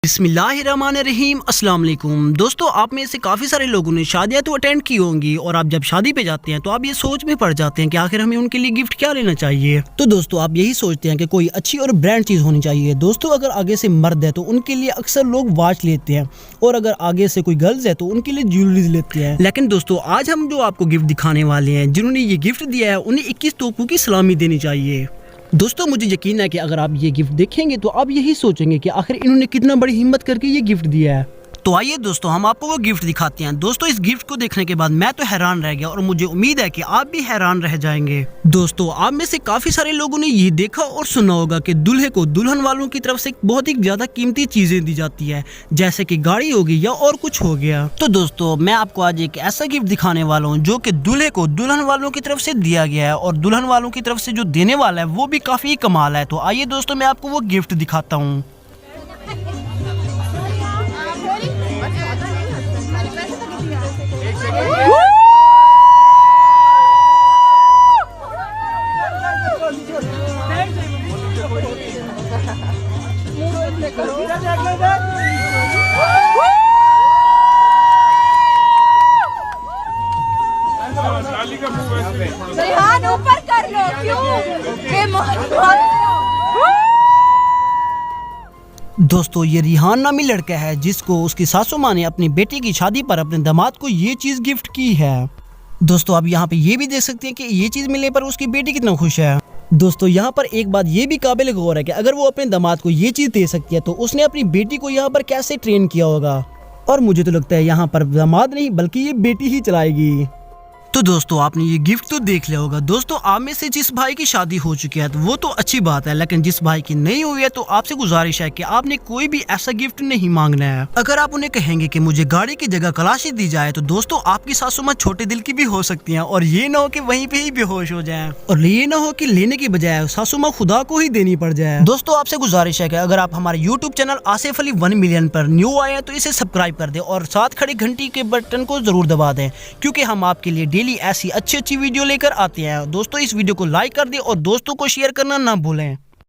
बिस्मिल्लाहिर्रहमानिर्रहीम अस्सलाम वालेकुम। दोस्तों, आप में से काफ़ी सारे लोगों ने शादियां तो अटेंड की होंगी और आप जब शादी पे जाते हैं तो आप ये सोच में पड़ जाते हैं कि आखिर हमें उनके लिए गिफ्ट क्या लेना चाहिए। तो दोस्तों, आप यही सोचते हैं कि कोई अच्छी और ब्रांड चीज़ होनी चाहिए। दोस्तों, अगर आगे से मर्द है तो उनके लिए अक्सर लोग वॉच लेते हैं और अगर आगे से कोई गर्ल्स है तो उनके लिए ज्वेलरीज लेते हैं। लेकिन दोस्तों, आज हम जो आपको गिफ्ट दिखाने वाले हैं, जिन्होंने ये गिफ्ट दिया है उन्हें 21 तोपों की सलामी देनी चाहिए। दोस्तों, मुझे यकीन है कि अगर आप ये गिफ्ट देखेंगे तो आप यही सोचेंगे कि आखिर इन्होंने कितना बड़ी हिम्मत करके ये गिफ्ट दिया है। तो आइए दोस्तों, हम आपको वो गिफ्ट दिखाते हैं। दोस्तों, इस गिफ्ट को देखने के बाद मैं तो हैरान रह गया और मुझे उम्मीद है कि आप भी हैरान रह जाएंगे। दोस्तों, आप में से काफी सारे लोगों ने ये देखा और सुना होगा कि दूल्हे को दुल्हन वालों की तरफ से बहुत ही ज्यादा कीमती चीजें दी जाती है, जैसे कि गाड़ी होगी या और कुछ हो गया। तो दोस्तों, मैं आपको आज एक ऐसा गिफ्ट दिखाने वाला हूँ जो कि दूल्हे को दुल्हन वालों की तरफ से दिया गया है और दुल्हन वालों की तरफ से जो देने वाला है वो भी काफी कमाल है। तो आइए दोस्तों, मैं आपको वो गिफ्ट दिखाता हूँ। रिहान ऊपर कर लो, क्यों? दोस्तों, ये रिहान नामी लड़का है जिसको उसकी सासू माँ ने अपनी बेटी की शादी पर अपने दामाद को ये चीज गिफ्ट की है। दोस्तों, आप यहाँ पे ये भी देख सकते हैं कि ये चीज मिलने पर उसकी बेटी कितना खुश है। दोस्तों, यहाँ पर एक बात ये भी काबिल गौर है कि अगर वो अपने दामाद को ये चीज दे सकती है तो उसने अपनी बेटी को यहाँ पर कैसे ट्रेन किया होगा। और मुझे तो लगता है यहाँ पर दामाद नहीं बल्कि ये बेटी ही चलाएगी। तो दोस्तों, आपने ये गिफ्ट तो देख लिया होगा। दोस्तों, आप में से जिस भाई की शादी हो चुकी है तो वो तो अच्छी बात है, लेकिन जिस भाई की नहीं हुई है तो आपसे गुजारिश है कि आपने कोई भी ऐसा गिफ्ट नहीं मांगना है। अगर आप उन्हें कहेंगे कि मुझे गाड़ी की जगह कलाशी दी जाए तो दोस्तों, आपकी सासू माँ छोटे दिल की भी हो सकती है और ये ना हो कि वहीं पे ही बेहोश हो जाए और ये ना हो कि लेने की बजाय सासू माँ खुदा को ही देनी पड़ जाए। दोस्तों, आपसे गुजारिश है कि अगर आप हमारे YouTube channel Asif Ali 1 million पर न्यू आए हैं तो इसे सब्सक्राइब कर दें और साथ खड़ी घंटी के बटन को जरूर दबा दें, क्योंकि हम आपके लिए डेली ऐसी अच्छी वीडियो लेकर आते हैं। दोस्तों, इस वीडियो को लाइक कर दें और दोस्तों को शेयर करना ना भूलें।